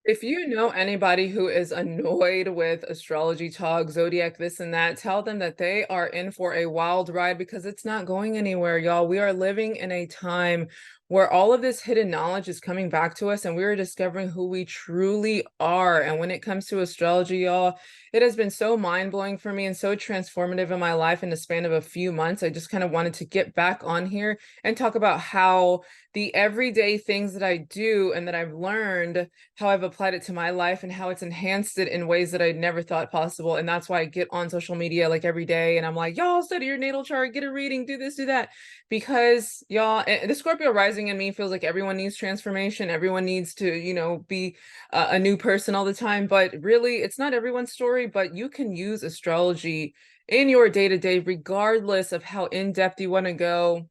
If you know anybody who is annoyed with astrology talk, zodiac, this and that, tell them that they are in for a wild ride because it's not going anywhere, y'all. We are living in a time where all of this hidden knowledge is coming back to us and we are discovering who we truly are. And when it comes to astrology, y'all, it has been so mind-blowing for me and so transformative in my life in the span of a few months. I just kind of wanted to get back on here and talk about how the everyday things that I do and that I've learned, how I've applied it to my life and how it's enhanced it in ways that I never thought possible. And that's why I get on social media like every day and I'm like, y'all study your natal chart, get a reading, do this, do that. Because y'all, the Scorpio rising in me feels like everyone needs transformation. Everyone needs to, be a new person all the time. But really, it's not everyone's story, but you can use astrology in your day to day, regardless of how in depth you want to go.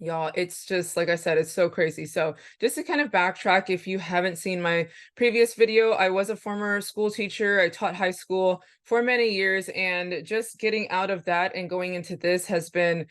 Y'all, it's just like I said, it's so crazy. So, just to kind of backtrack, if you haven't seen my previous video, I was a former school teacher. I taught high school for many years, and just getting out of that and going into this has been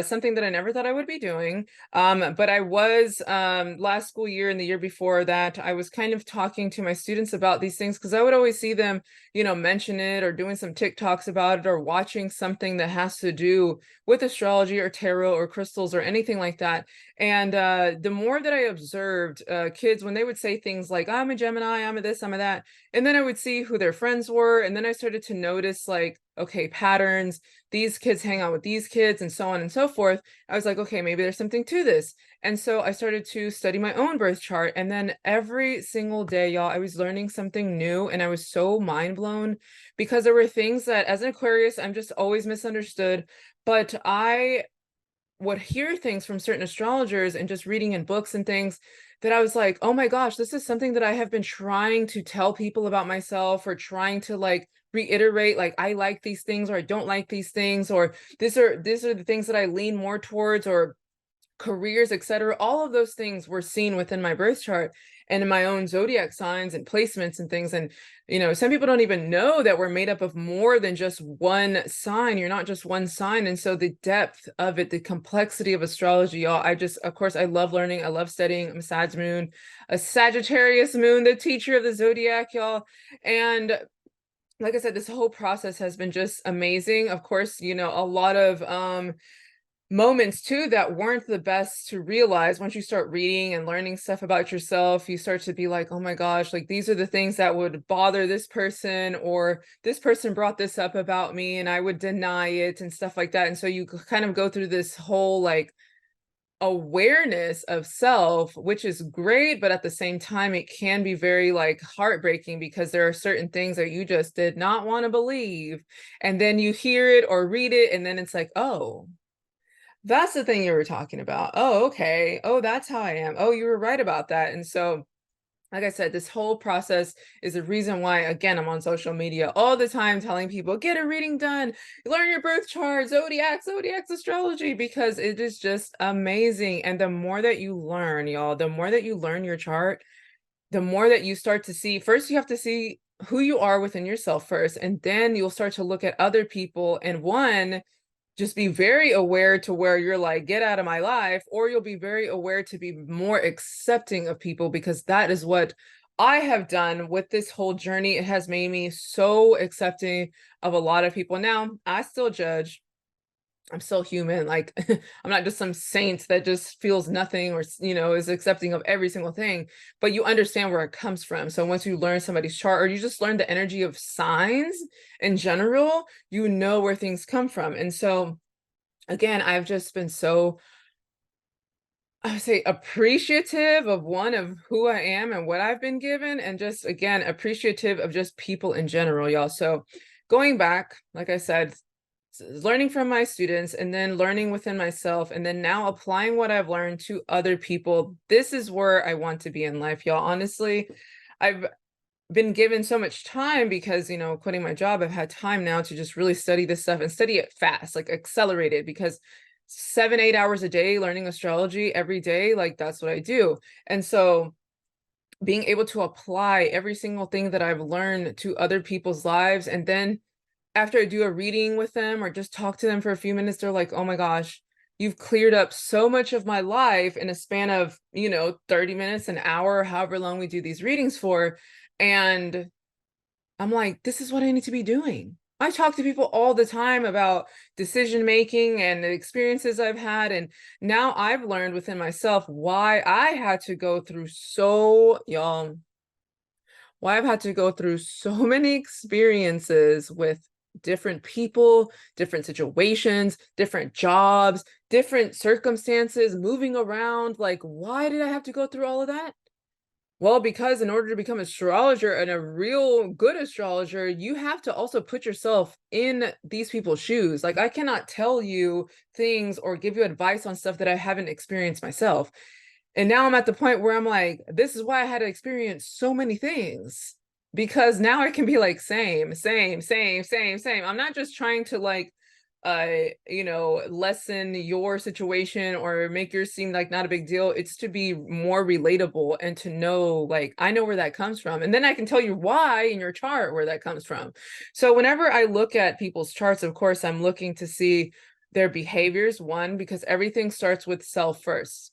something that I never thought I would be doing. But I was last school year and the year before that, I was kind of talking to my students about these things because I would always see them, mention it or doing some TikToks about it or watching something that has to do with astrology or tarot or crystals or anything like that. And the more that I observed kids when they would say things like, I'm a Gemini, I'm a this, I'm a that, and then I would see who their friends were. And then I started to notice, like, okay, patterns. These kids hang out with these kids and so on and so forth. I was like, okay, maybe there's something to this. And so I started to study my own birth chart. And then every single day, y'all, I was learning something new. And I was so mind blown because there were things that, as an Aquarius, I'm just always misunderstood. But I would hear things from certain astrologers and just reading in books and things that I was like, oh my gosh, this is something that I have been trying to tell people about myself or trying to like reiterate, like I like these things or I don't like these things, or these are the things that I lean more towards, or careers, etc. All of those things were seen within my birth chart and in my own zodiac signs and placements and things. And, some people don't even know that we're made up of more than just one sign. You're not just one sign. And so the depth of it, the complexity of astrology, y'all, of course, I love learning. I love studying. I'm a Sag moon, a Sagittarius moon, the teacher of the zodiac, y'all. And like I said, this whole process has been just amazing. Of course, a lot of moments too that weren't the best to realize. Once you start reading and learning stuff about yourself, you start to be like, oh my gosh, like these are the things that would bother this person, or this person brought this up about me and I would deny it and stuff like that. And so you kind of go through this whole like awareness of self, which is great, but at the same time it can be very like heartbreaking because there are certain things that you just did not want to believe, and then you hear it or read it and then it's like, oh, that's the thing you were talking about. Oh, okay. Oh, that's how I am. Oh, you were right about that. And so, like I said, this whole process is the reason why, again, I'm on social media all the time telling people, get a reading done, learn your birth chart, zodiacs, astrology, because it is just amazing. And the more that you learn, y'all, the more that you learn your chart, the more that you start to see, first, you have to see who you are within yourself first, and then you'll start to look at other people. And one, just be very aware to where you're like, get out of my life, or you'll be very aware to be more accepting of people, because that is what I have done with this whole journey. It has made me so accepting of a lot of people. Now, I still judge. I'm still human. Like, I'm not just some saint that just feels nothing or, is accepting of every single thing, but you understand where it comes from. So once you learn somebody's chart or you just learn the energy of signs in general, you know where things come from. And so, again, I've just been so, I would say, appreciative of one, of who I am and what I've been given, and just, again, appreciative of just people in general, y'all. So going back, like I said, learning from my students and then learning within myself and then now applying what I've learned to other people. This is where I want to be in life, y'all. Honestly, I've been given so much time because, quitting my job, I've had time now to just really study this stuff and study it fast, like accelerate it, because 7, 8 hours a day learning astrology every day, like that's what I do. And so being able to apply every single thing that I've learned to other people's lives, and then after I do a reading with them or just talk to them for a few minutes, they're like, oh my gosh, you've cleared up so much of my life in a span of, 30 minutes, an hour, however long we do these readings for. And I'm like, this is what I need to be doing. I talk to people all the time about decision making and the experiences I've had. And now I've learned within myself why I had to go through so, y'all, why I've had to go through so many experiences with different people, different situations, different jobs, different circumstances, moving around. Like, why did I have to go through all of that? Well, because in order to become an astrologer and a real good astrologer, you have to also put yourself in these people's shoes. Like, I cannot tell you things or give you advice on stuff that I haven't experienced myself. And now I'm at the point where I'm like, this is why I had to experience so many things. Because now I can be like, same, same, same, same, same. I'm not just trying to like lessen your situation or make yours seem like not a big deal. It's to be more relatable and to know, like, I know where that comes from. And then I can tell you why in your chart where that comes from. So whenever I look at people's charts, of course, I'm looking to see their behaviors, one, because everything starts with self first.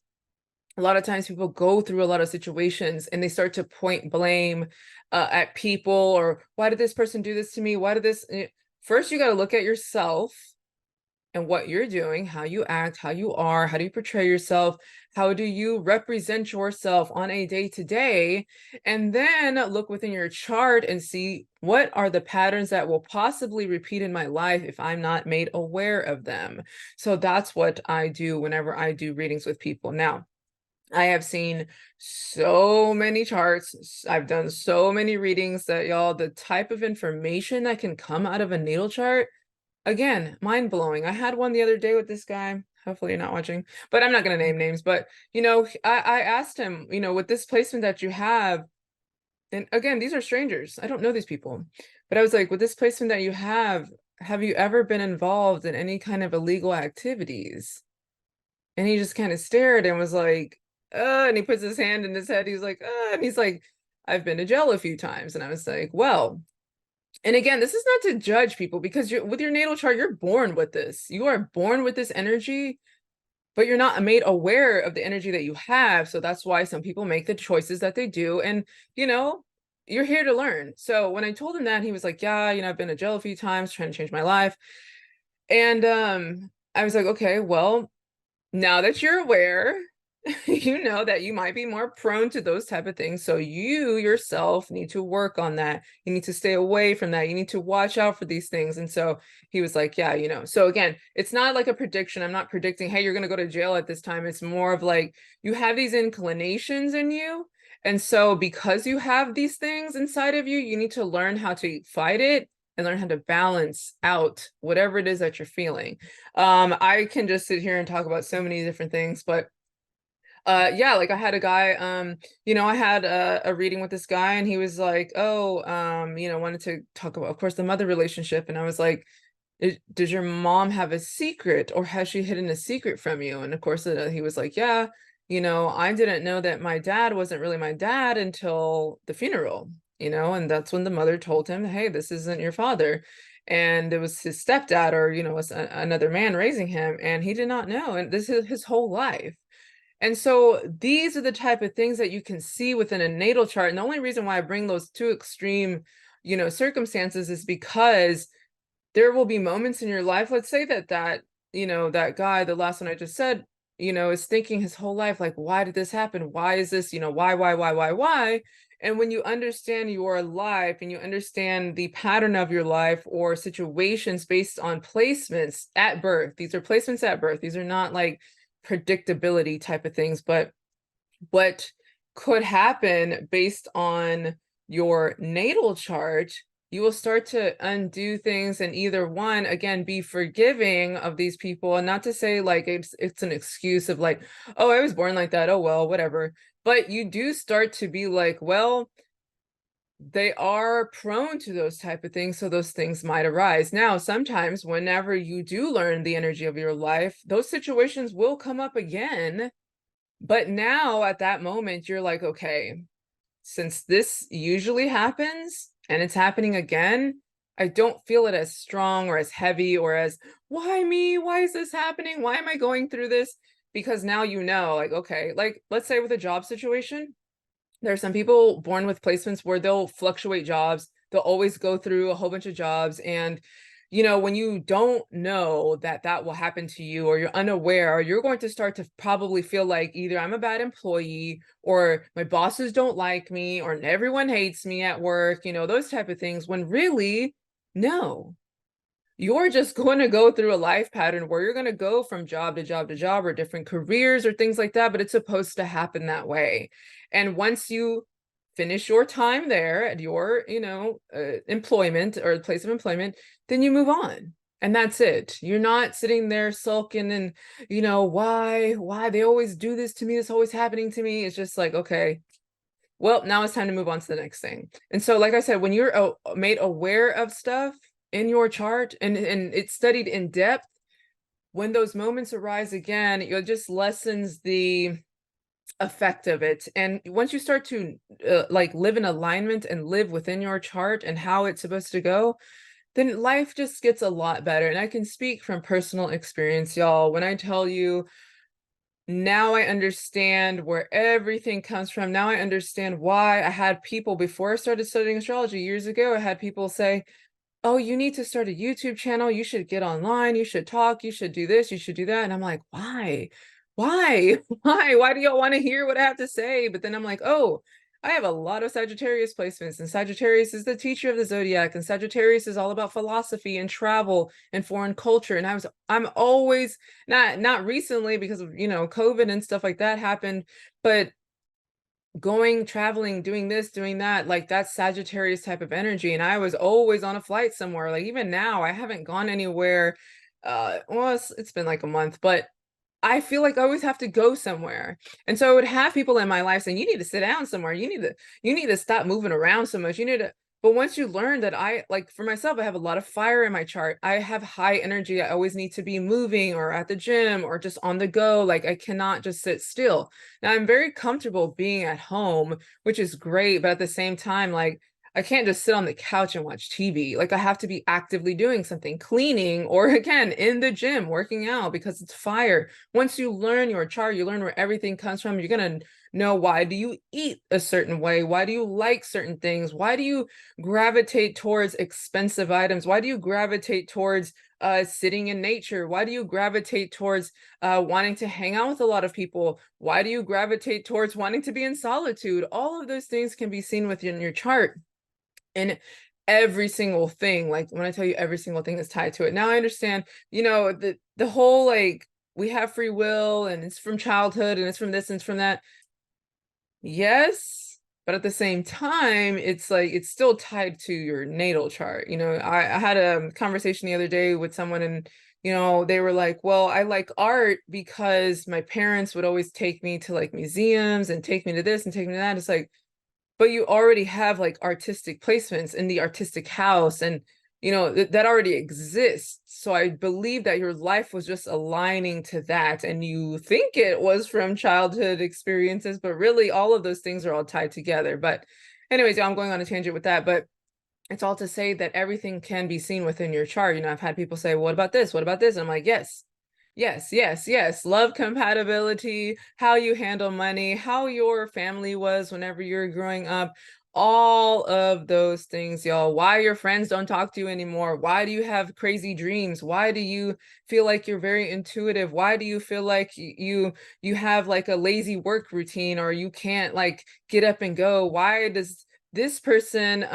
A lot of times people go through a lot of situations and they start to point blame at people, or why did this person do this to me? Why did this? First, you got to look at yourself and what you're doing, how you act, how you are, how do you portray yourself, how do you represent yourself on a day-to-day, and then look within your chart and see what are the patterns that will possibly repeat in my life if I'm not made aware of them. So that's what I do whenever I do readings with people. Now, I have seen so many charts. I've done so many readings that, y'all, the type of information that can come out of a natal chart, again, mind blowing. I had one the other day with this guy. Hopefully you're not watching, but I'm not going to name names. But, I asked him, with this placement that you have, and again, these are strangers. I don't know these people. But I was like, with this placement that you have you ever been involved in any kind of illegal activities? And he just kind of stared and was like, and he puts his hand in his head. He's like, and he's like, I've been to jail a few times. And I was like, well, and again, this is not to judge people, because with your natal chart, you're born with this. You are born with this energy, but you're not made aware of the energy that you have. So that's why some people make the choices that they do. And, you're here to learn. So when I told him that, he was like, yeah, I've been to jail a few times trying to change my life. And I was like, okay, well, now that you're aware, you know that you might be more prone to those type of things. So you yourself need to work on that. You need to stay away from that. You need to watch out for these things. And so he was like, yeah, So again, it's not like a prediction. I'm not predicting, hey, you're going to go to jail at this time. It's more of like, you have these inclinations in you. And so because you have these things inside of you, you need to learn how to fight it and learn how to balance out whatever it is that you're feeling. I can just sit here and talk about so many different things, but yeah, like I had a guy, I had a reading with this guy, and he was like, oh, wanted to talk about, of course, the mother relationship. And I was like, does your mom have a secret, or has she hidden a secret from you? And of course, he was like, yeah, I didn't know that my dad wasn't really my dad until the funeral, and that's when the mother told him, hey, this isn't your father. And it was his stepdad, or, was another man raising him, and he did not know. And this is his whole life. And so these are the type of things that you can see within a natal chart. And the only reason why I bring those two extreme, circumstances is because there will be moments in your life. Let's say that guy, the last one I just said, is thinking his whole life, like, why did this happen? Why is this, why? And when you understand your life and you understand the pattern of your life or situations based on placements at birth, these are placements at birth. These are not like predictability type of things, but what could happen based on your natal chart, you will start to undo things, and either one, again, be forgiving of these people. And not to say like it's an excuse of like, oh, I was born like that, oh well, whatever. But you do start to be like, well, they are prone to those type of things, so those things might arise. Now, sometimes whenever you do learn the energy of your life, those situations will come up again. But now at that moment, you're like, okay, since this usually happens and it's happening again, I don't feel it as strong or as heavy or as, why me? Why is this happening? Why am I going through this? Because now you know, like, okay, like let's say with a job situation, there are some people born with placements where they'll fluctuate jobs. They'll always go through a whole bunch of jobs. And, when you don't know that that will happen to you or you're unaware, you're going to start to probably feel like either I'm a bad employee or my bosses don't like me or everyone hates me at work, those type of things, when really, no. You're just going to go through a life pattern where you're going to go from job to job to job or different careers or things like that, but it's supposed to happen that way. And once you finish your time there at your, employment or place of employment, then you move on. And that's it. You're not sitting there sulking and, why they always do this to me? It's always happening to me. It's just like, okay, well, now it's time to move on to the next thing. And so, like I said, when you're made aware of stuff in your chart and it's studied in depth, when those moments arise again, it just lessens the effect of it. And once you start to like live in alignment and live within your chart and how it's supposed to go, then life just gets a lot better. And I can speak from personal experience, y'all, when I tell you, now I understand where everything comes from. Now I understand why I had people before I started studying astrology years ago. I had people say, oh, you need to start a YouTube channel. You should get online. You should talk. You should do this. You should do that. And I'm like, why? Why? Why? Why do y'all want to hear what I have to say? But then I'm like, oh, I have a lot of Sagittarius placements, and Sagittarius is the teacher of the zodiac, and Sagittarius is all about philosophy and travel and foreign culture. And I'm always not recently because of, COVID and stuff like that happened, but going, traveling, doing this, doing that, like that's Sagittarius type of energy. And I was always on a flight somewhere. Like even now, I haven't gone anywhere. Well, it's been like a month, but I feel like I always have to go somewhere. And so I would have people in my life saying, you need to sit down somewhere. You need to stop moving around so much. But once you learn that like for myself, I have a lot of fire in my chart. I have high energy. I always need to be moving or at the gym or just on the go. Like I cannot just sit still. Now I'm very comfortable being at home, which is great. But at the same time, like I can't just sit on the couch and watch TV. Like I have to be actively doing something, cleaning, or again, in the gym, working out because it's fire. Once you learn your chart, you learn where everything comes from. You're going to know, why do you eat a certain way? Why do you like certain things? Why do you gravitate towards expensive items? Why do you gravitate towards sitting in nature? Why do you gravitate towards wanting to hang out with a lot of people? Why do you gravitate towards wanting to be in solitude? All of those things can be seen within your chart. And every single thing, like when I tell you every single thing is tied to it. Now I understand, the whole like we have free will and it's from childhood and it's from this and it's from that. Yes, but at the same time, it's like it's still tied to your natal chart. I had a conversation the other day with someone and they were like, well, I like art because my parents would always take me to like museums and take me to this and take me to that. It's like, but you already have like artistic placements in the artistic house and that already exists. So I believe that your life was just aligning to that and you think it was from childhood experiences, but really all of those things are all tied together. But anyways, I'm going on a tangent with that, but it's all to say that everything can be seen within your chart. I've had people say, what about this? What about this? And I'm like, yes. Yes, yes, yes. Love compatibility, how you handle money, how your family was whenever you're growing up, all of those things, y'all. Why your friends don't talk to you anymore? Why do you have crazy dreams? Why do you feel like you're very intuitive? Why do you feel like you have like a lazy work routine or you can't like get up and go? Why does this person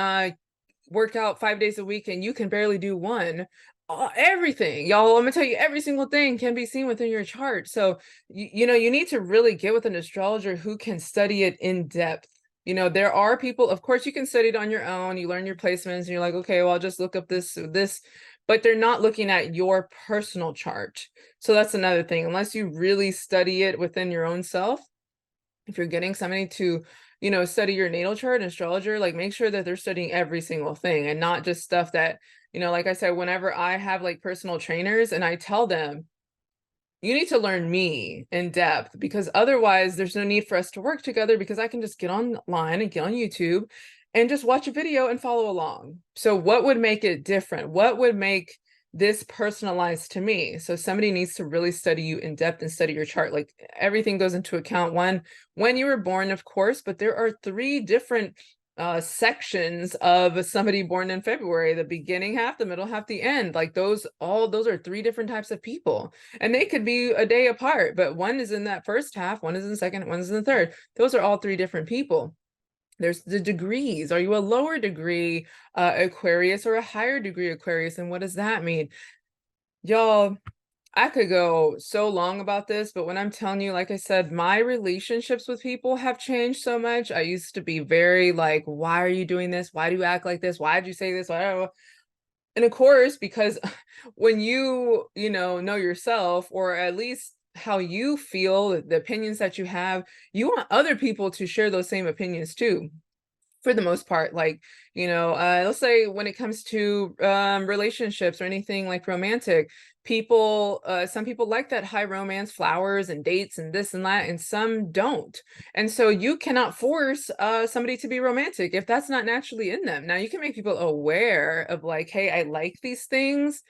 work out 5 days a week and you can barely do one? Everything, y'all, I'm gonna tell you, every single thing can be seen within your chart. So you need to really get with an astrologer who can study it in depth. There are people, of course, you can study it on your own. You learn your placements and you're like, okay, well, I'll just look up this, but they're not looking at your personal chart. So that's another thing. Unless you really study it within your own self, if you're getting somebody to study your natal chart, an astrologer, like make sure that they're studying every single thing and not just stuff that like I said, whenever I have like personal trainers and I tell them, you need to learn me in depth because otherwise there's no need for us to work together because I can just get online and get on YouTube and just watch a video and follow along. So what would make it different? What would make this personalized to me? So somebody needs to really study you in depth and study your chart. Like everything goes into account. One, when you were born, of course, but there are three different sections of somebody born in February: the beginning half, the middle half, the end. Like all those are three different types of people, and they could be a day apart, but one is in that first half, one is in the second, one is in the third. Those are all three different people. There's the degrees. Are you a lower degree Aquarius or a higher degree Aquarius? And what does that mean? Y'all, I could go so long about this, but when I'm telling you, like I said, my relationships with people have changed so much. I used to be very like, why are you doing this? Why do you act like this? Why did you say this? Why? And of course, because when know yourself, or at least how you feel, the opinions that you want other people to share those same opinions too, for the most part. Like, let's say when it comes to relationships or anything like romantic, some people like that high romance, flowers and dates and this and that, and some don't. And so you cannot force somebody to be romantic if that's not naturally in them. Now you can make people aware of like, hey, I like these things,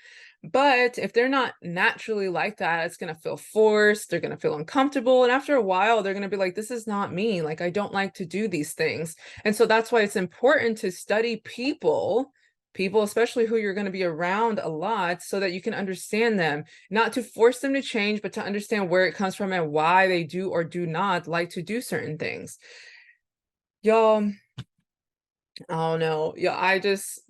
but if they're not naturally like that, it's going to feel forced. They're going to feel uncomfortable. And after a while, they're going to be like, this is not me. Like, I don't like to do these things. And so that's why it's important to study people, especially who you're going to be around a lot, so that you can understand them, not to force them to change, but to understand where it comes from and why they do or do not like to do certain things. Y'all, oh no. Yeah,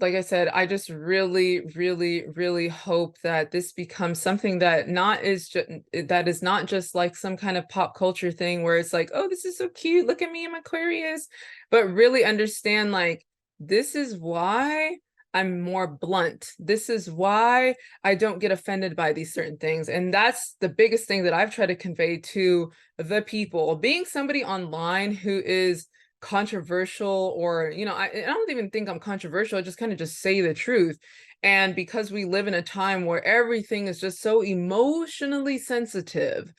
like I said, I just really, really, really hope that this becomes something that is not just like some kind of pop culture thing where it's like, oh, this is so cute. Look at me, I'm Aquarius. But really understand, like, this is why I'm more blunt. This is why I don't get offended by these certain things. And that's the biggest thing that I've tried to convey to the people. Being somebody online who is controversial, or I don't even think I'm controversial. I just kind of just say the truth. And because we live in a time where everything is just so emotionally sensitive,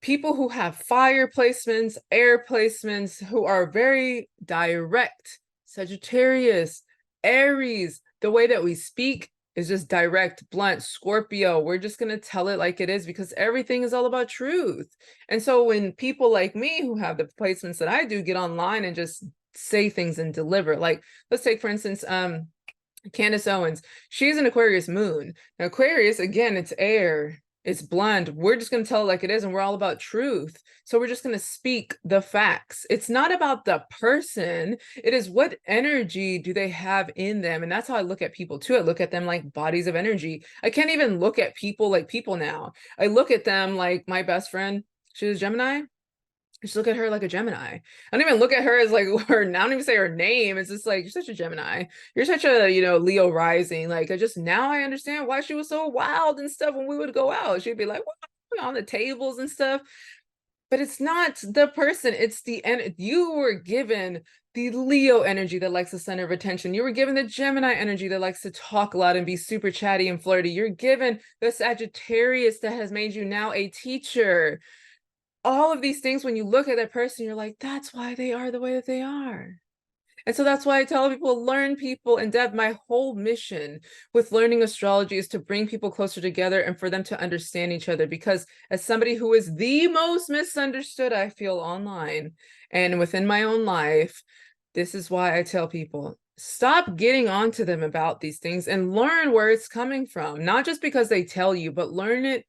people who have fire placements, air placements, who are very direct, Sagittarius, Aries, the way that we speak is just direct, blunt. Scorpio, we're just going to tell it like it is, because everything is all about truth. And so when people like me who have the placements that I do get online and just say things and deliver, like, let's take for instance Candace Owens. She's an Aquarius moon. Now Aquarius, again, it's air, it's blunt. We're just going to tell it like it is, and we're all about truth. So we're just going to speak the facts. It's not about the person. It is what energy do they have in them. And that's how I look at people too. I look at them like bodies of energy. I can't even look at people like people now. I look at them like my best friend. She was Gemini. Just look at her like a Gemini. I don't even look at her as like her, I don't even say her name. It's just like, you're such a Gemini. You're such a, Leo rising. Like, I just, now I understand why she was so wild and stuff when we would go out. She'd be like, what, on the tables and stuff. But it's not the person, it's you were given the Leo energy that likes the center of attention. You were given the Gemini energy that likes to talk a lot and be super chatty and flirty. You're given the Sagittarius that has made you now a teacher. All of these things, when you look at that person, you're like, that's why they are the way that they are. And so that's why I tell people, learn people in depth. My whole mission with learning astrology is to bring people closer together and for them to understand each other. Because as somebody who is the most misunderstood, I feel, online and within my own life, this is why I tell people, stop getting onto them about these things and learn where it's coming from. Not just because they tell you, but learn it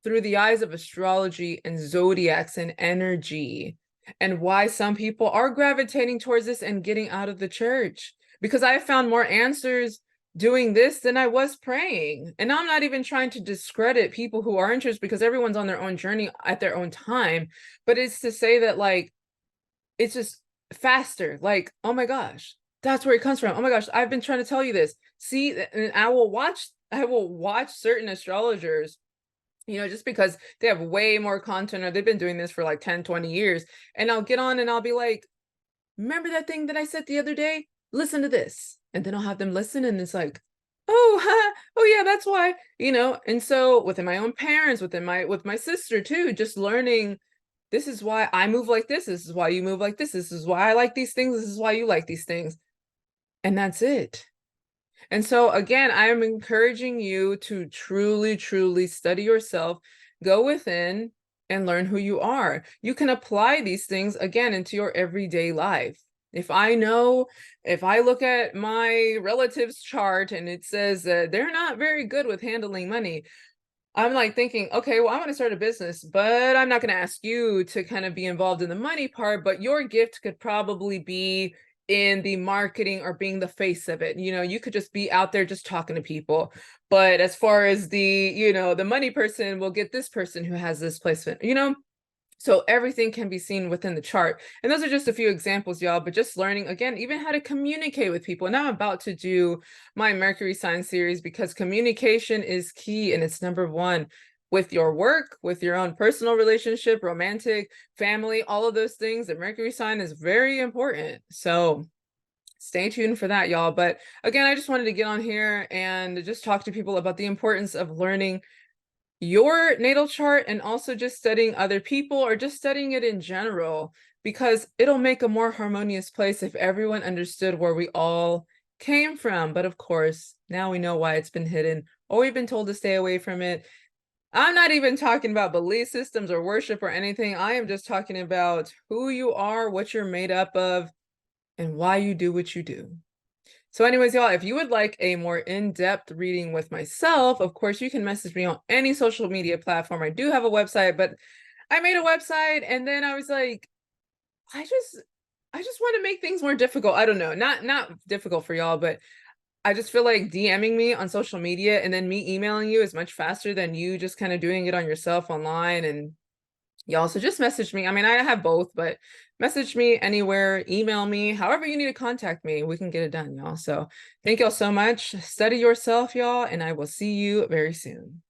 through the eyes of astrology and zodiacs and energy, and why some people are gravitating towards this and getting out of the church. Because I found more answers doing this than I was praying. And I'm not even trying to discredit people who are interested, because everyone's on their own journey at their own time. But it's to say that, like, it's just faster. Like, oh my gosh, that's where it comes from. Oh my gosh, I've been trying to tell you this. See, and I will watch certain astrologers, just because they have way more content, or they've been doing this for like 10, 20 years. And I'll get on and I'll be like, remember that thing that I said the other day? Listen to this. And then I'll have them listen, and it's like, oh, oh yeah, that's why, And so within my own parents, with my sister too, just learning, this is why I move like this. This is why you move like this. This is why I like these things. This is why you like these things. and that's it. And so again, I am encouraging you to truly, truly study yourself, go within and learn who you are. You can apply these things again into your everyday life. If I know, if I look at my relative's chart and it says that they're not very good with handling money, I'm like thinking, okay, well, I want to start a business, but I'm not going to ask you to kind of be involved in the money part, but your gift could probably be in the marketing or being the face of it. You know, you could just be out there just talking to people. But as far as the, the money person will get this person who has this placement, so everything can be seen within the chart. And those are just a few examples, y'all, but just learning, again, even how to communicate with people. And I'm about to do my Mercury sign series because communication is key and it's number one with your work, with your own personal relationship, romantic, family, all of those things. The Mercury sign is very important. So stay tuned for that, y'all. But again, I just wanted to get on here and just talk to people about the importance of learning your natal chart and also just studying other people or just studying it in general, because it'll make a more harmonious place if everyone understood where we all came from. But of course, now we know why it's been hidden or we've been told to stay away from it. I'm not even talking about belief systems or worship or anything. I am just talking about who you are, what you're made up of, and why you do what you do. So anyways, y'all, if you would like a more in-depth reading with myself, of course, you can message me on any social media platform. I do have a website, but I made a website and then I was like, I just want to make things more difficult. I don't know, not difficult for y'all, but I just feel like DMing me on social media and then me emailing you is much faster than you just kind of doing it on yourself online. And y'all, so just message me. I mean, I have both, but message me anywhere, email me, however you need to contact me. We can get it done, y'all. So thank y'all so much. Study yourself, y'all, and I will see you very soon.